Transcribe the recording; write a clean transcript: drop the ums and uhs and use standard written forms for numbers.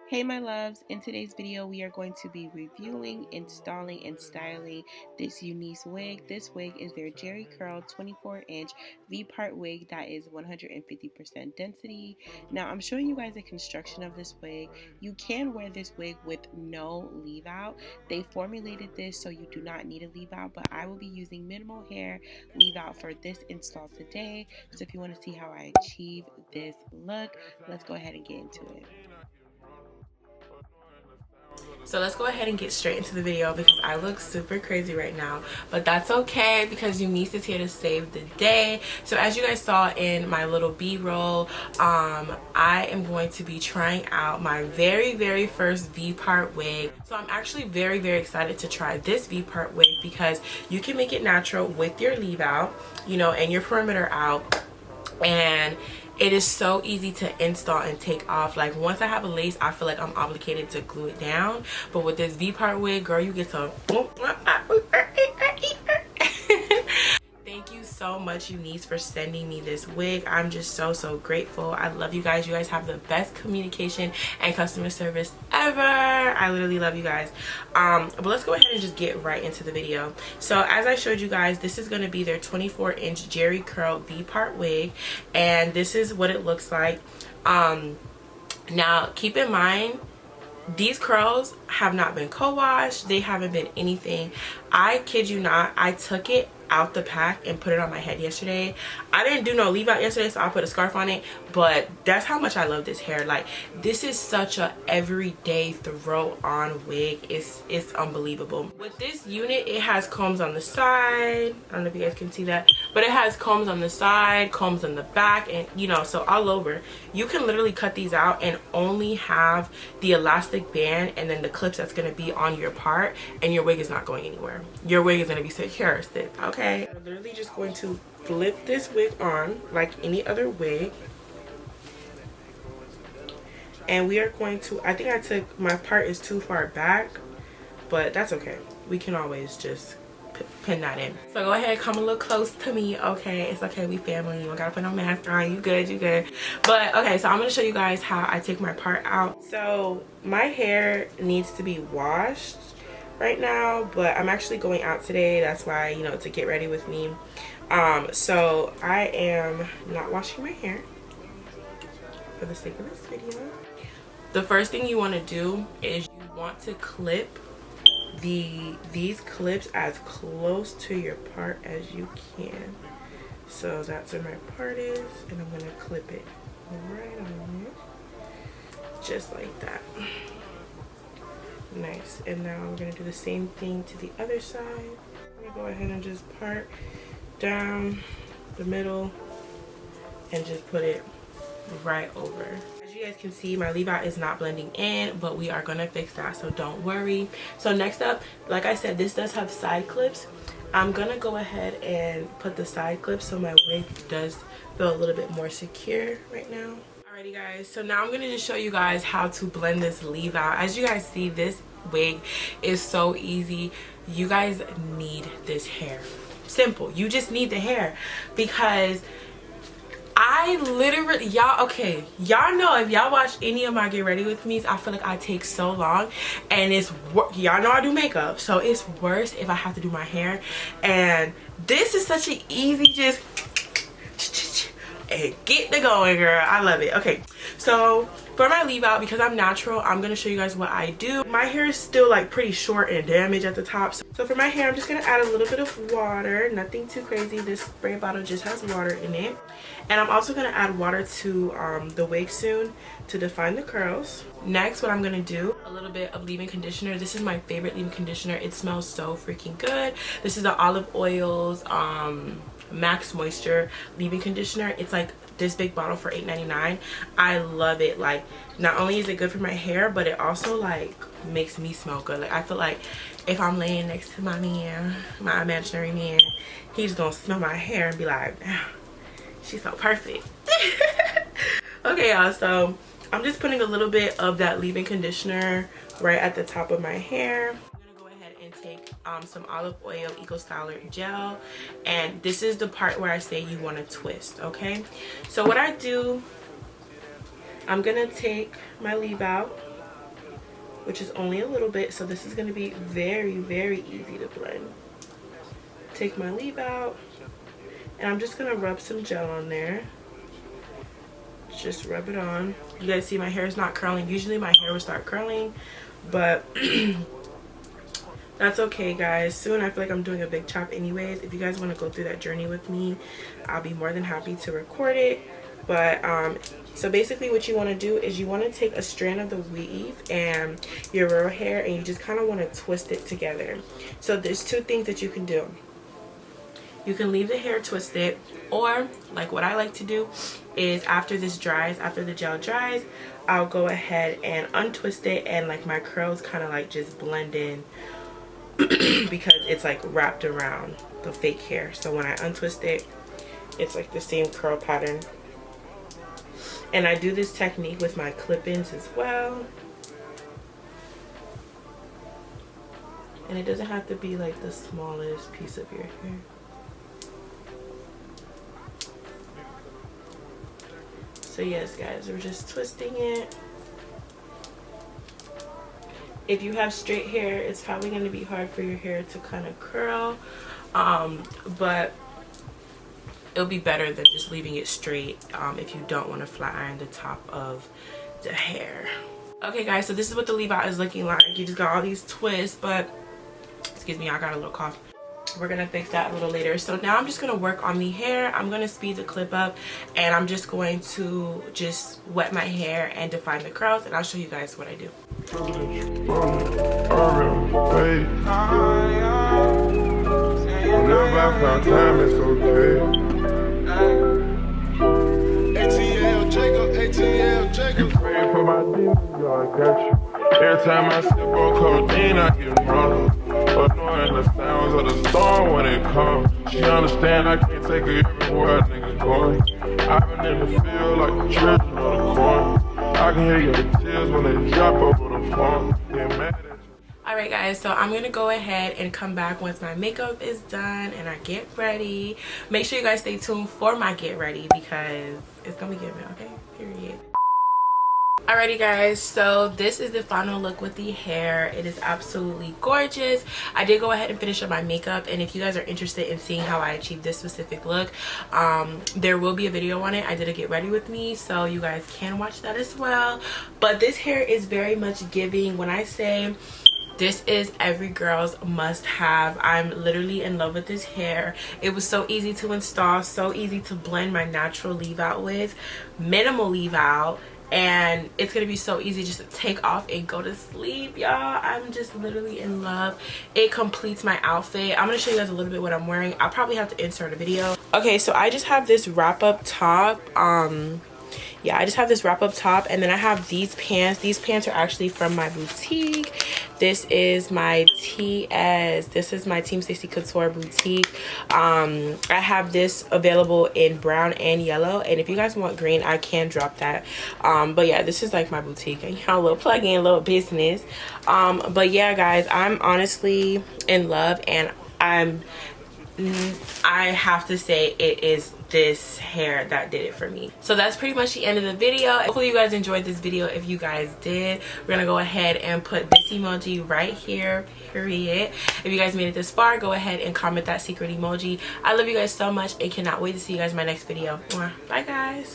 Hey my loves, in today's video we are going to be reviewing, installing, and styling this UNice wig. This wig is their Jerry Curl 24-inch V-part wig that is 150% density. Now I'm showing you guys a construction of this wig. You can wear this wig with no leave out. They formulated this so you do not need a leave out, but I will be using minimal hair leave out for this install today. So if you want to see how I achieve this look, let's go ahead and get into it. So let's go ahead and get straight into the video because I look super crazy right now, but that's okay because UNice is here to save the day. So as you guys saw in my little b-roll, I am going to be trying out my very first V-part wig. So I'm actually very excited to try this V-part wig because you can make it natural with your leave out, you know, and your perimeter out, and it is so easy to install and take off. Like once I have a lace, I feel like I'm obligated to glue it down, but with this V-part wig, girl, you get to Thank you so much, UNice, for sending me this wig. I'm just so grateful. I love you guys. You guys have the best communication and customer service ever. I literally love you guys. But let's go ahead and just get right into the video. So as I showed you guys, this is going to be their 24-inch Jerry Curl V-part wig, and this is what it looks like. Now keep in mind, these curls have not been co-washed. They haven't been anything. I kid you not, I took it out the pack and put it on my head yesterday. I didn't do no leave out yesterday, so I put a scarf on it, but that's how much I love this hair. Like, this is such a everyday throw on wig. It's unbelievable. With this unit, it has combs on the side. I don't know if you guys can see that, but it has combs on the side, combs on the back, and you know, so all over. You can literally cut these out and only have the elastic band and then the clips that's going to be on your part, and your wig is not going anywhere. Your wig is going to be secure still, okay? I'm literally just going to flip this wig on like any other wig, and we are going to, I think I took, my part is too far back, but that's okay. We can always just pin that in. So go ahead, come a little close to me, okay? It's okay, we family. You don't gotta put no mask on. You good, you good. But okay, so I'm gonna show you guys how I take my part out. So my hair needs to be washed right now, but I'm actually going out today. That's why, you know, to get ready with me. So I am not washing my hair for the sake of this video. The first thing you want to do is you want to clip these clips as close to your part as you can. So that's where my part is, and I'm gonna clip it right on it, just like that. Nice. And now I'm gonna do the same thing to the other side. I'm gonna go ahead and just part down the middle and just put it right over. As you guys can see, my leave out is not blending in, but we are gonna fix that, so don't worry. So next up, like I said, this does have side clips. I'm gonna go ahead and put the side clips so my wig does feel a little bit more secure right now. Alrighty guys, so now I'm gonna just show you guys how to blend this leave out. As you guys see, this wig is so easy. You guys need this hair. Simple. You just need the hair, because I literally, y'all, okay, y'all know, if y'all watch any of my get ready with me's, I feel like I take so long, and it's, y'all know I do makeup, so it's worse if I have to do my hair, and this is such an easy just and get the going, girl. I love it. Okay, so for my leave out, because I'm natural, I'm gonna show you guys what I do. My hair is still like pretty short and damaged at the top, so for my hair, I'm just gonna add a little bit of water. Nothing too crazy. This spray bottle just has water in it, and I'm also gonna add water to the wig soon to define the curls. Next, what I'm gonna do, a little bit of leave-in conditioner. This is my favorite leave-in conditioner. It smells so freaking good. This is the Olive Oil's Max Moisture leave-in conditioner. It's like this big bottle for $8.99. I love it. Like, not only is it good for my hair, but it also like makes me smell good. Like, I feel like if I'm laying next to my man, my imaginary man, he's gonna smell my hair and be like, she's so perfect. Okay, y'all, so I'm just putting a little bit of that leave-in conditioner right at the top of my hair. And take some olive oil eco styler gel, and this is the part where I say you want to twist. Okay, so what I do, I'm gonna take my leave out which is only a little bit, so this is going to be very, very easy to blend. Take my leave out, and I'm just going to rub some gel on there. Just rub it on. You guys see my hair is not curling. Usually my hair will start curling, but that's okay, guys. Soon I feel like I'm doing a big chop anyways. If you guys want to go through that journey with me, I'll be more than happy to record it. But so basically what you want to do is you want to take a strand of the weave and your real hair, and you just kind of want to twist it together. So there's two things that you can do. You can leave the hair twisted, or like what I like to do is after this dries, after the gel dries, I'll go ahead and untwist it, and like my curls kind of like just blend in because it's like wrapped around the fake hair. So when I untwist it, it's like the same curl pattern. And I do this technique with my clip-ins as well. And it doesn't have to be like the smallest piece of your hair. So yes, guys, we're just twisting it. If you have straight hair, it's probably going to be hard for your hair to kind of curl, but it'll be better than just leaving it straight if you don't want to flat iron the top of the hair. Okay, guys, so this is what the leave out is looking like. You just got all these twists, but excuse me, I got a little cough. We're gonna fix that a little later. So now I'm just gonna work on the hair. I'm gonna speed the clip up, and I'm just going to just wet my hair and define the curls, and I'll show you guys what I do. Every time I sip on codeine, I get wrong. Annoying the sounds of the storm when it comes. She understand I can't take her everywhere a nigga going. I've been in the field like the children of the corn. I can hear your tears when they drop over the phone. Get mad at you. Alright, guys, so I'm gonna go ahead and come back once my makeup is done and I get ready. Make sure you guys stay tuned for my get ready because it's gonna be giving, okay? Period. Alrighty, guys, so this is the final look with the hair. It is absolutely gorgeous. I did go ahead and finish up my makeup, and if you guys are interested in seeing how I achieved this specific look, there will be a video on it. I did a get ready with me, so you guys can watch that as well. But this hair is very much giving. When I say this is every girl's must have, I'm literally in love with this hair. It was so easy to install, so easy to blend my natural leave out with, minimal leave out, and it's gonna be so easy just to take off and go to sleep, y'all. I'm just literally in love. It completes my outfit. I'm gonna show you guys a little bit what I'm wearing. I'll probably have to insert a video. Okay, so I just have this wrap up top. Yeah, I just have this wrap up top, and then I have these pants. These pants are actually from my boutique. This is my this is my Team Stacy Couture boutique. I have this available in brown and yellow, and if you guys want green, I can drop that. But yeah, this is like my boutique, and a little plug in, a little business. But yeah, guys, I'm honestly in love, and I have to say it is this hair that did it for me. So that's pretty much the end of the video. Hopefully you guys enjoyed this video. If you guys did, we're gonna go ahead and put this emoji right here, period. If you guys made it this far, go ahead and comment that secret emoji. I love you guys so much and cannot wait to see you guys in my next video. Bye, guys.